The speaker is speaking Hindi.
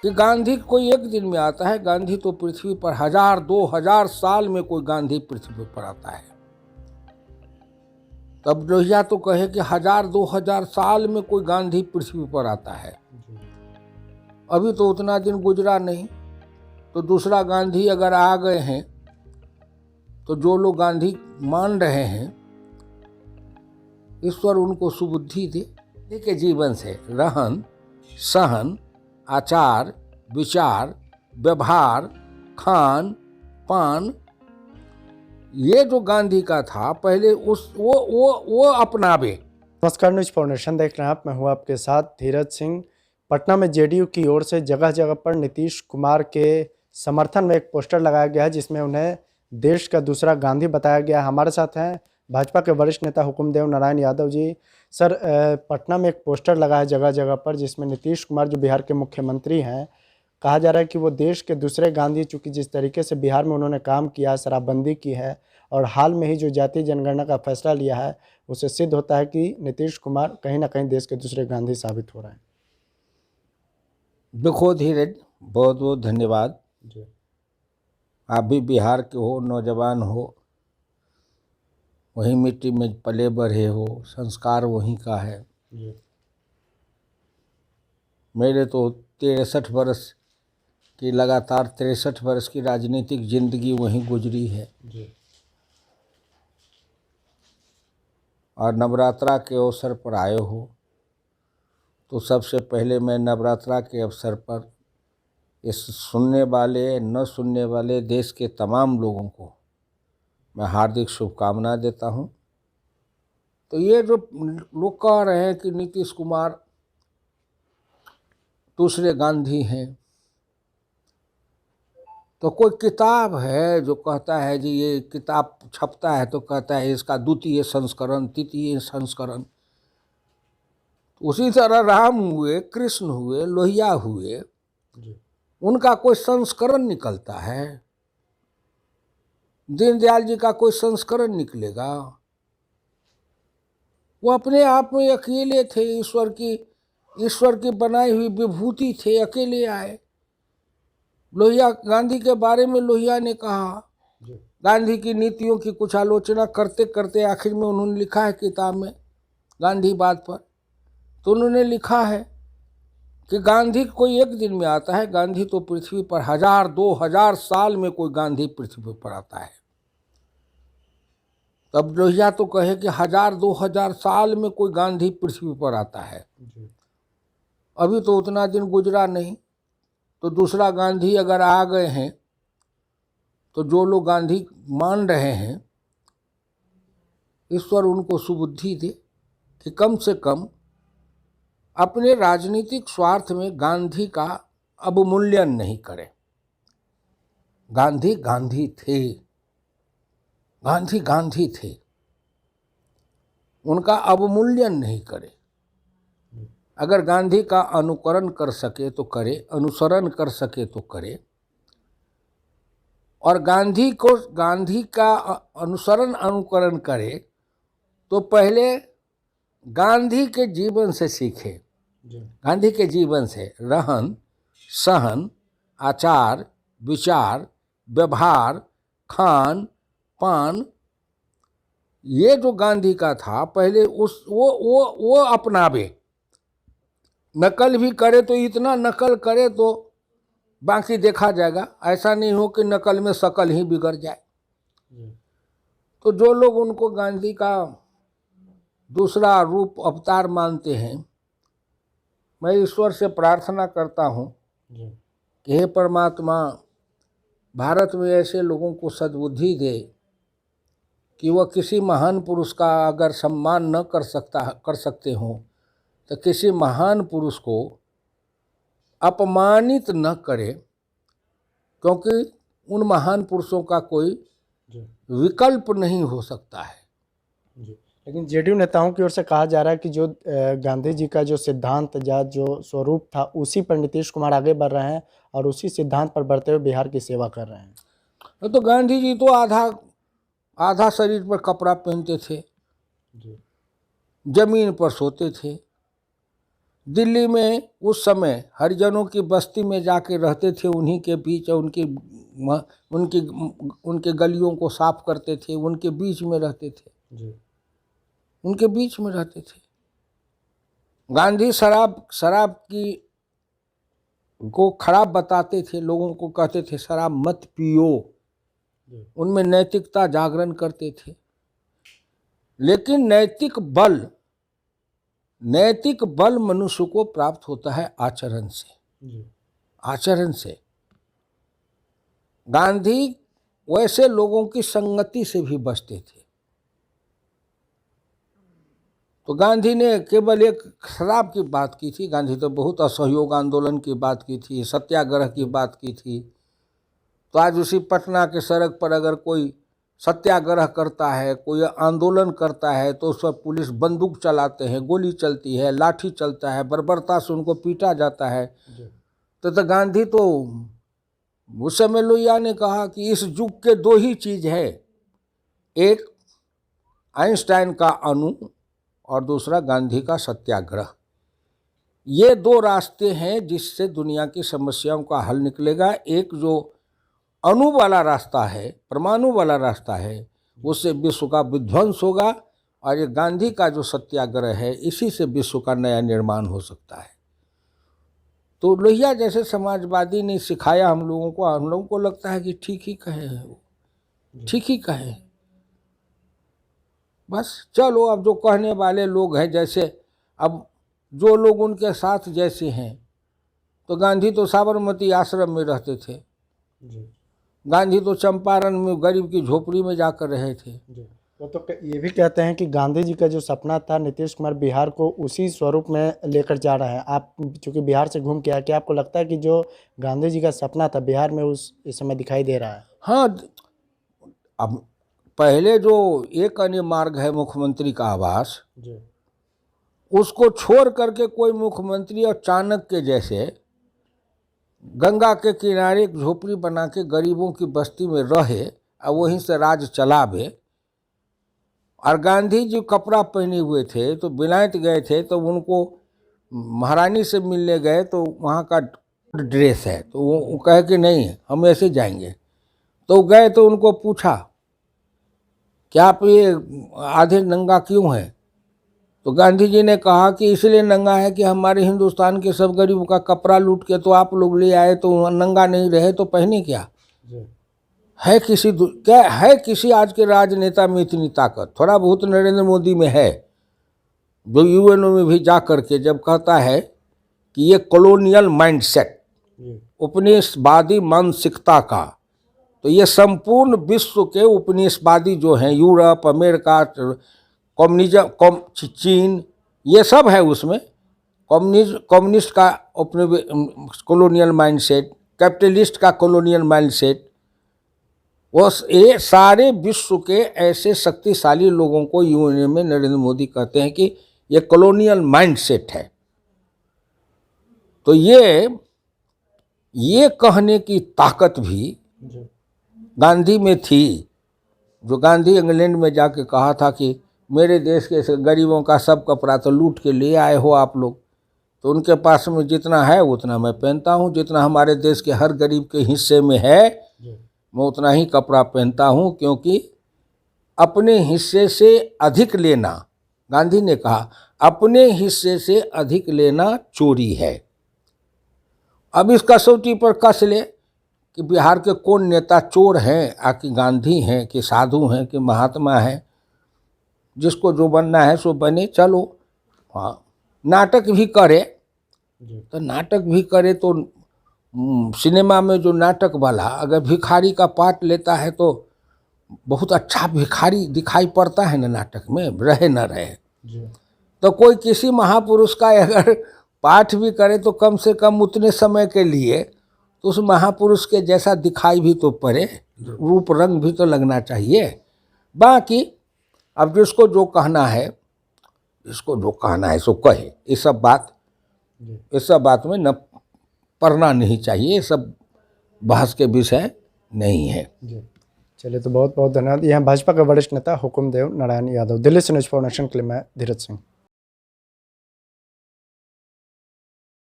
कि गांधी कोई एक दिन में आता है। गांधी तो पृथ्वी पर 1000-2000 साल में कोई गांधी पृथ्वी पर आता है। तब लोहिया तो कहे कि 1000-2000 साल में कोई गांधी पृथ्वी पर आता है। अभी तो उतना दिन गुजरा नहीं, तो दूसरा गांधी अगर आ गए हैं तो जो लोग गांधी मान रहे हैं, ईश्वर उनको सुबुद्धि दे के जीवन से रहन सहन आचार विचार व्यवहार खान पान, ये जो गांधी का था पहले वो अपनावे। नमस्कार, न्यूज फाउंडेशन देख रहे हैं आप। मैं हूं आपके साथ धीरज सिंह। पटना में जेडीयू की ओर से जगह जगह पर नीतीश कुमार के समर्थन में एक पोस्टर लगाया गया है जिसमें उन्हें देश का दूसरा गांधी बताया गया। हमारे साथ हैं भाजपा के वरिष्ठ नेता हुकुमदेव नारायण यादव जी। सर, पटना में एक पोस्टर लगा है जगह जगह पर जिसमें नीतीश कुमार जो बिहार के मुख्यमंत्री हैं, कहा जा रहा है कि वो देश के दूसरे गांधी, चूँकि जिस तरीके से बिहार में उन्होंने काम किया, शराबबंदी की है और हाल में ही जो जातीय जनगणना का फैसला लिया है, उससे सिद्ध होता है कि नीतीश कुमार कहीं ना कहीं देश के दूसरे गांधी साबित हो रहे हैं। देखो धीरज, बहुत बहुत धन्यवाद जी। आप भी बिहार के हो, नौजवान हो, वहीं मिट्टी में पले बढ़े हो, संस्कार वहीं का है जी। मेरे तो 63 वर्ष की लगातार 63 वर्ष की राजनीतिक जिंदगी वहीं गुजरी है जी। और नवरात्रा के अवसर पर आए हो तो सबसे पहले मैं नवरात्रा के अवसर पर इस सुनने वाले न सुनने वाले देश के तमाम लोगों को मैं हार्दिक शुभकामना देता हूं। तो ये जो लोग कह रहे हैं कि नीतीश कुमार दूसरे गांधी हैं, तो कोई किताब है जो कहता है जी, ये किताब छपता है तो कहता है इसका द्वितीय संस्करण, तृतीय संस्करण। उसी तरह राम हुए, कृष्ण हुए, लोहिया हुए, उनका कोई संस्करण निकलता है। दीनदयाल जी का कोई संस्करण निकलेगा? वो अपने आप में अकेले थे, ईश्वर की बनाई हुई विभूति थे, अकेले आए। लोहिया, गांधी के बारे में लोहिया ने कहा, गांधी की नीतियों की कुछ आलोचना करते करते आखिर में उन्होंने लिखा है किताब में गांधीवाद पर, तो उन्होंने लिखा है कि गांधी कोई एक दिन में आता है। गांधी तो पृथ्वी पर 1000-2000 साल में कोई गांधी पृथ्वी पर आता है। तब लोहिया तो कहे कि 1000-2000 साल में कोई गांधी पृथ्वी पर आता है। अभी तो उतना दिन गुजरा नहीं, तो दूसरा गांधी अगर आ गए हैं तो जो लोग गांधी मान रहे हैं, ईश्वर उनको सुबुद्धि दे कि कम से कम अपने राजनीतिक स्वार्थ में गांधी का अवमूल्यन नहीं करें। गांधी गांधी थे, गांधी गांधी थे, उनका अवमूल्यन नहीं करे। अगर गांधी का अनुकरण कर सके तो करे, अनुसरण कर सके तो करे, और गांधी का अनुकरण करे तो पहले गांधी के जीवन से सीखे। गांधी के जीवन से रहन सहन आचार विचार व्यवहार खान पान, ये जो गांधी का था पहले वो अपनावे। नकल भी करे तो इतना नकल करे तो बाकी देखा जाएगा, ऐसा नहीं हो कि नकल में शकल ही बिगड़ जाए। तो जो लोग उनको गांधी का दूसरा रूप अवतार मानते हैं, मैं ईश्वर से प्रार्थना करता हूँ कि हे परमात्मा, भारत में ऐसे लोगों को सद्बुद्धि दे कि वह किसी महान पुरुष का अगर सम्मान न कर सकते हों तो किसी महान पुरुष को अपमानित न करे, क्योंकि उन महान पुरुषों का कोई विकल्प नहीं हो सकता है। लेकिन जेडीयू नेताओं की ओर से कहा जा रहा है कि जो गांधी जी का जो सिद्धांत या जो स्वरूप था, उसी पर नीतीश कुमार आगे बढ़ रहे हैं और उसी सिद्धांत पर बढ़ते हुए बिहार की सेवा कर रहे हैं। तो गांधी जी तो आधा शरीर पर कपड़ा पहनते थे, जमीन पर सोते थे, दिल्ली में उस समय हरिजनों की बस्ती में जाके रहते थे, उन्हीं के बीच उनकी उनके गलियों को साफ करते थे, उनके बीच में रहते थे जी। उनके बीच में रहते थे। गांधी शराब की को खराब बताते थे, लोगों को कहते थे शराब मत पियो, उनमें नैतिकता जागरण करते थे। लेकिन नैतिक बल मनुष्य को प्राप्त होता है आचरण से। आचरण से गांधी वैसे लोगों की संगति से भी बचते थे। तो गांधी ने केवल एक शराब की बात की थी, गांधी तो बहुत असहयोग आंदोलन की बात की थी, सत्याग्रह की बात की थी। तो आज उसी पटना के सड़क पर अगर कोई सत्याग्रह करता है, कोई आंदोलन करता है, तो उस पर पुलिस बंदूक चलाते हैं, गोली चलती है, लाठी चलता है, बर्बरता से उनको पीटा जाता है। तो गांधी तो उस समय लोहिया ने कहा कि इस युग के दो ही चीज है, एक आइंस्टाइन का अणु और दूसरा गांधी का सत्याग्रह। ये दो रास्ते हैं जिससे दुनिया की समस्याओं का हल निकलेगा। एक जो अणु वाला रास्ता है, परमाणु वाला रास्ता है, उससे विश्व का विध्वंस होगा, और ये गांधी का जो सत्याग्रह है, इसी से विश्व का नया निर्माण हो सकता है। तो लोहिया जैसे समाजवादी ने सिखाया हम लोगों को लगता है कि ठीक ही कहे हैं वो, ठीक ही कहे। बस चलो, अब जो कहने वाले लोग हैं, जैसे अब जो लोग उनके साथ जैसे हैं, तो गांधी तो साबरमती आश्रम में रहते थे, गांधी तो चंपारण में गरीब की झोपड़ी में जाकर रहे थे। वो तो ये भी कहते हैं कि गांधी जी का जो सपना था, नीतीश कुमार बिहार को उसी स्वरूप में लेकर जा रहे हैं। आप चूंकि बिहार से घूम के आए, क्या आपको लगता है कि जो गांधी जी का सपना था बिहार में इस समय दिखाई दे रहा है? हाँ, अब पहले जो एक अन्य मार्ग है मुख्यमंत्री का आवास, उसको छोड़ करके कोई मुख्यमंत्री और चाणक्य के जैसे गंगा के किनारे एक झोपड़ी बना के गरीबों की बस्ती में रहे और वहीं से राज चलावे। और गांधी जी कपड़ा पहने हुए थे, तो विलायत गए थे, तो उनको महारानी से मिलने गए, तो वहाँ का ड्रेस है, तो वो कहे कि नहीं हम ऐसे जाएंगे। तो गए तो उनको पूछा कि आप ये आधे नंगा क्यों हैं? तो गांधी जी ने कहा कि इसलिए नंगा है कि हमारे हिंदुस्तान के सब गरीबों का कपड़ा लूट के तो आप लोग ले आए, तो नंगा नहीं रहे तो पहने क्या? है किसी आज के राजनेता में इतनी ताकत? थोड़ा बहुत नरेंद्र मोदी में है, जो यूएनओ में भी जा करके जब कहता है कि ये कॉलोनियल माइंडसेट, उपनिवेशवादी मानसिकता का, तो ये संपूर्ण विश्व के उपनिवेशवादी जो हैं, यूरोप, अमेरिका, कम्युनिज्म, चीन, ये सब है उसमें। कम्युनिस्ट का अपने कॉलोनियल माइंडसेट, कैपिटलिस्ट का कॉलोनियल माइंडसेट, ये सारे विश्व के ऐसे शक्तिशाली लोगों को यूएनओ में नरेंद्र मोदी कहते हैं कि ये कॉलोनियल माइंडसेट है। तो ये कहने की ताकत भी गांधी में थी। जो गांधी इंग्लैंड में जाके कहा था कि मेरे देश के गरीबों का सब कपड़ा तो लूट के ले आए हो आप लोग, तो उनके पास में जितना है उतना मैं पहनता हूँ, जितना हमारे देश के हर गरीब के हिस्से में है मैं उतना ही कपड़ा पहनता हूँ, क्योंकि अपने हिस्से से अधिक लेना, गांधी ने कहा, अपने हिस्से से अधिक लेना चोरी है। अब इस कसौटी पर कस ले कि बिहार के कौन नेता चोर हैं, आकि गांधी हैं कि साधु हैं कि महात्मा हैं। जिसको जो बनना है सो बने, चलो। हाँ, नाटक भी करे तो सिनेमा में जो नाटक वाला अगर भिखारी का पार्ट लेता है तो बहुत अच्छा भिखारी दिखाई पड़ता है ना नाटक में, रहे न रहे। तो कोई किसी महापुरुष का अगर पाठ भी करे तो कम से कम उतने समय के लिए तो उस महापुरुष के जैसा दिखाई भी तो पड़े, रूप रंग भी तो लगना चाहिए। बाकी अब जिसको जो कहना है सो कहे। ये सब बात में न पढ़ना नहीं चाहिए, ये सब बहस के विषय नहीं है। चलिए, तो बहुत बहुत धन्यवाद। यहाँ भाजपा के वरिष्ठ नेता हुकुमदेव नारायण यादव। दिल्ली से न्यूज़ फॉर नेशन के लिए मैं धीरज सिंह।